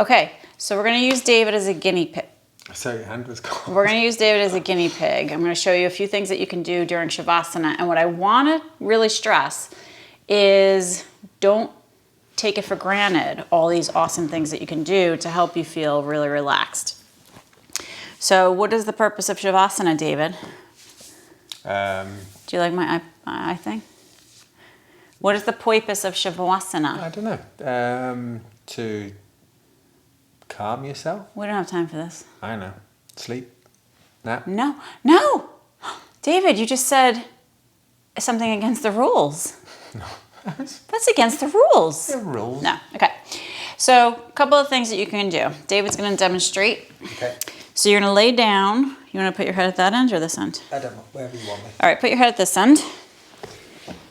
Okay, so we're going to use David as a guinea pig. So your hand was gone. We're going to use David as a guinea pig. I'm going to show you a few things that you can do during Savasana. And what I want to really stress is don't take it for granted, all these awesome things that you can do to help you feel really relaxed. So what is the purpose of Savasana, David? Do you like my eye thing? What is the purpose of Savasana? I don't know. To calm yourself? We don't have time for this. I know. Sleep? Nap? No. No! David, you just said something against the rules. No. That's against the rules. The rules? No. Okay. So, a couple of things that you can do. David's going to demonstrate. Okay. So, you're going to lay down. You want to put your head at that end or this end? I don't know. Wherever you want me. All right. Put your head at this end.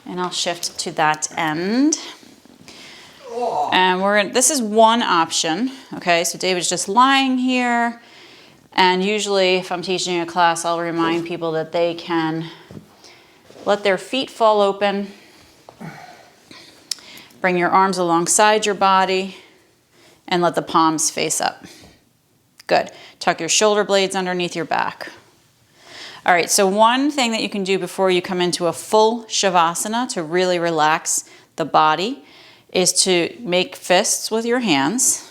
And I'll shift to that end. Oh. And this is one option. Okay. So, David's just lying here. And usually, if I'm teaching a class, I'll remind people that they can let their feet fall open. Bring your arms alongside your body and let the palms face up. Good. Tuck your shoulder blades underneath your back. All right, so one thing that you can do before you come into a full Savasana to really relax the body is to make fists with your hands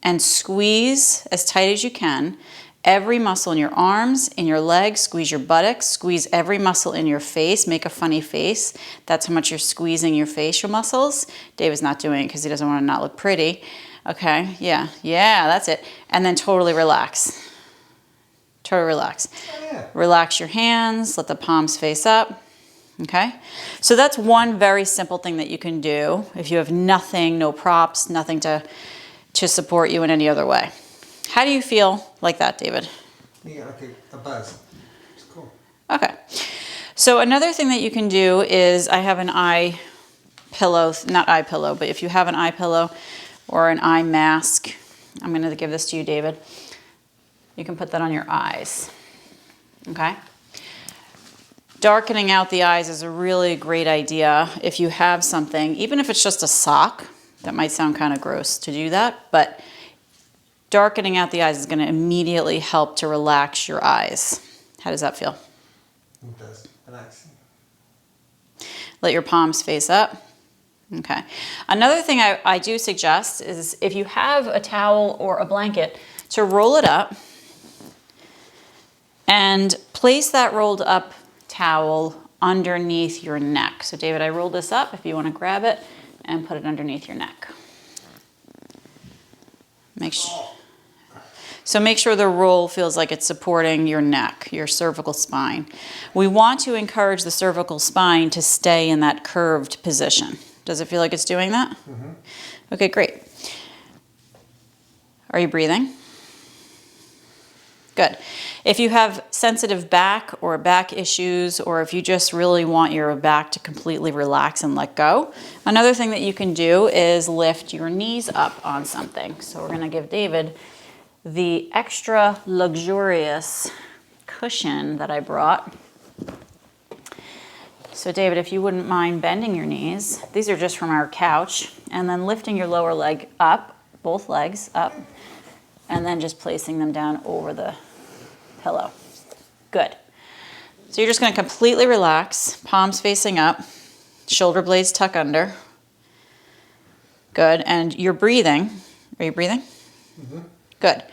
and squeeze as tight as you can every muscle in your arms, in your legs, squeeze your buttocks, squeeze every muscle in your face, make a funny face. That's how much you're squeezing your facial muscles. David's not doing it because he doesn't want to not look pretty. Okay, yeah, that's it. And then totally relax. Totally relax. Oh, yeah. Relax your hands, let the palms face up. Okay, so that's one very simple thing that you can do if you have nothing, no props, nothing to support you in any other way. How do you feel like that, David? You get like a buzz. It's cool. Okay. So another thing that you can do is I have an eye pillow, not eye pillow, but if you have an eye pillow or an eye mask, I'm going to give this to you, David. You can put that on your eyes. Okay? Darkening out the eyes is a really great idea if you have something, even if it's just a sock. That might sound kind of gross to do that, but darkening out the eyes is going to immediately help to relax your eyes. How does that feel? It does. Relaxing. Let your palms face up. Okay. Another thing I do suggest is if you have a towel or a blanket, to roll it up and place that rolled up towel underneath your neck. So David, I rolled this up if you want to grab it and put it underneath your neck. So make sure the roll feels like it's supporting your neck, your cervical spine. We want to encourage the cervical spine to stay in that curved position. Does it feel like it's doing that? Mm-hmm. Okay, great. Are you breathing? Good. If you have sensitive back or back issues, or if you just really want your back to completely relax and let go, another thing that you can do is lift your knees up on something. So we're going to give David the extra luxurious cushion that I brought. So David, if you wouldn't mind bending your knees, these are just from our couch, and then lifting your lower leg up, both legs up, and then just placing them down over the pillow. Good. So you're just going to completely relax, palms facing up, shoulder blades tuck under. Good. And you're breathing. Are you breathing? Mm-hmm. Good.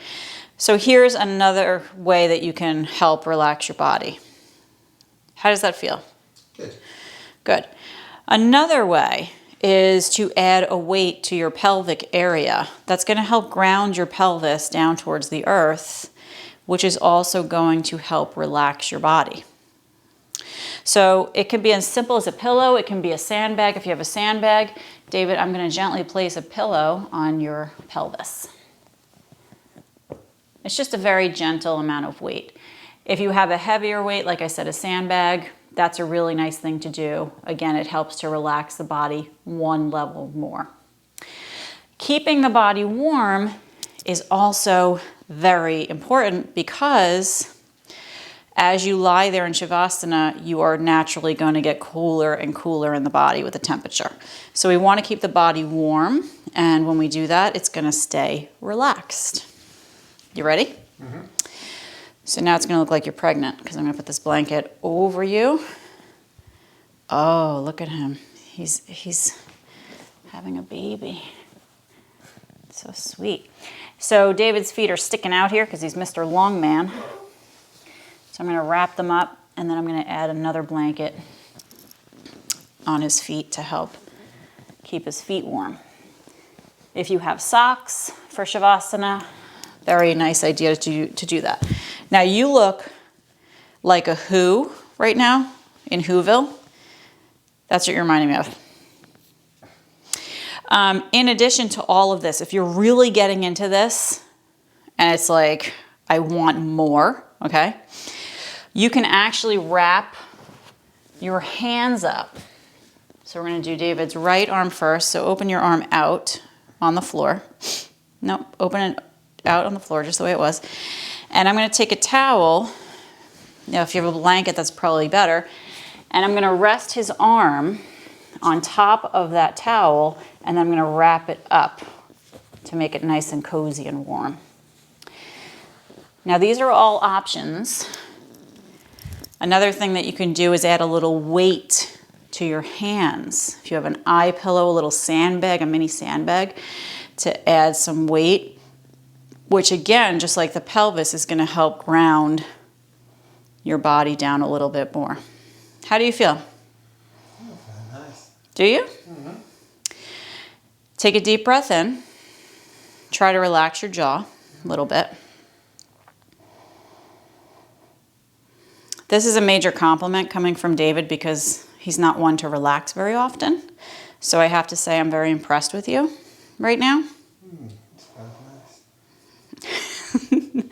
So here's another way that you can help relax your body. How does that feel? Good. Good. Another way is to add a weight to your pelvic area. That's going to help ground your pelvis down towards the earth, which is also going to help relax your body. So it can be as simple as a pillow. It can be a sandbag. If you have a sandbag, David, I'm going to gently place a pillow on your pelvis. It's just a very gentle amount of weight. If you have a heavier weight, like I said, a sandbag, that's a really nice thing to do. Again, it helps to relax the body one level more. Keeping the body warm is also very important because as you lie there in Shavasana, you are naturally going to get cooler and cooler in the body with the temperature. So we want to keep the body warm, and when we do that, it's going to stay relaxed. You ready? Mm-hmm. So now it's going to look like you're pregnant because I'm going to put this blanket over you. Oh, look at him. He's having a baby. So sweet. So David's feet are sticking out here because he's Mr. Longman. So I'm going to wrap them up, and then I'm going to add another blanket on his feet to help keep his feet warm. If you have socks for Shavasana, very nice idea to do that. Now you look like a Who right now in Whoville. That's what you're reminding me of. In addition to all of this, if you're really getting into this and it's like, I want more, okay, you can actually wrap your hands up. So we're going to do David's right arm first. So open your arm out on the floor. Nope, open it out on the floor just the way it was. And I'm going to take a towel. Now, if you have a blanket, that's probably better. And I'm going to rest his arm on top of that towel, and then I'm going to wrap it up to make it nice and cozy and warm. Now, these are all options. Another thing that you can do is add a little weight to your hands. If you have an eye pillow, a little sandbag, a mini sandbag, to add some weight, which again, just like the pelvis, is going to help ground your body down a little bit more. How do you feel? Nice. Do you? Mm-hmm. Take a deep breath in. Try to relax your jaw a little bit. This is a major compliment coming from David because he's not one to relax very often. So I have to say I'm very impressed with you right now. That's nice.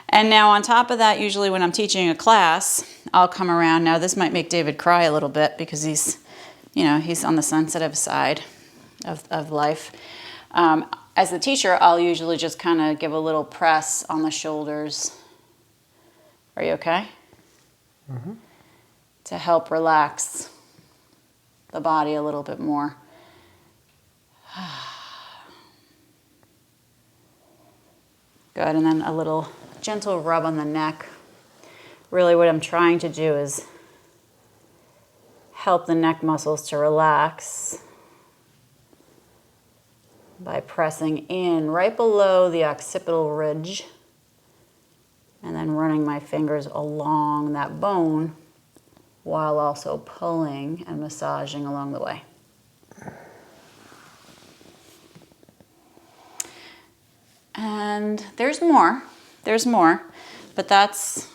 And now on top of that, usually when I'm teaching a class, I'll come around. Now this might make David cry a little bit because he's on the sensitive side of life. As the teacher, I'll usually just kind of give a little press on the shoulders. Are you okay? Mm-hmm. To help relax the body a little bit more. Good, and then a little gentle rub on the neck. Really what I'm trying to do is help the neck muscles to relax by pressing in right below the occipital ridge and then running my fingers along that bone while also pulling and massaging along the way. And there's more, but that's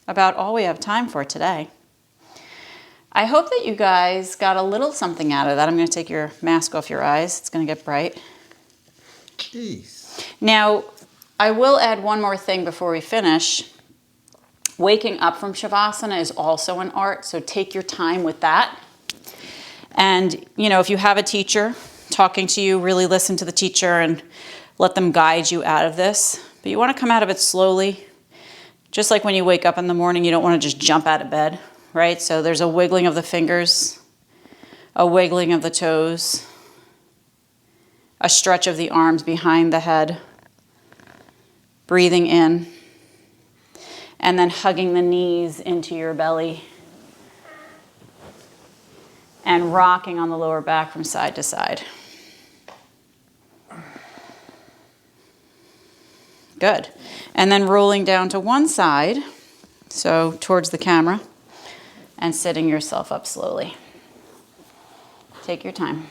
about all we have time for today. I hope that you guys got a little something out of that. I'm going to take your mask off your eyes. It's going to get bright. Jeez. Now, I will add one more thing before we finish. Waking up from Shavasana is also an art, so take your time with that. And, if you have a teacher talking to you, really listen to the teacher and let them guide you out of this. But you want to come out of it slowly. Just like when you wake up in the morning, you don't want to just jump out of bed, right? So there's a wiggling of the fingers, a wiggling of the toes, a stretch of the arms behind the head, breathing in, and then hugging the knees into your belly and rocking on the lower back from side to side. Good. And then rolling down to one side, so towards the camera, and sitting yourself up slowly. Take your time.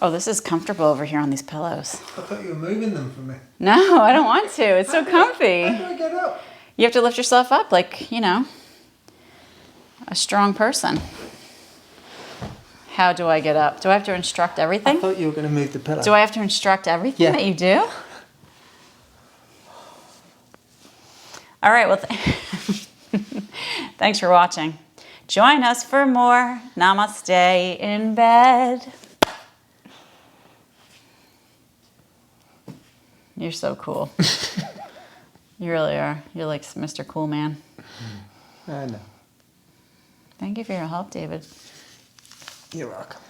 Oh, this is comfortable over here on these pillows. I thought you were moving them for me. No, I don't want to. It's so comfy. How do I get up? You have to lift yourself up like, a strong person. How do I get up? Do I have to instruct everything? I thought you were going to move the pillow. Do I have to instruct everything that you do? All right, well, thanks for watching. Join us for more Namaste in bed. You're so cool. You really are. You're like Mr. Cool Man. I know. Thank you for your help, David. You're welcome.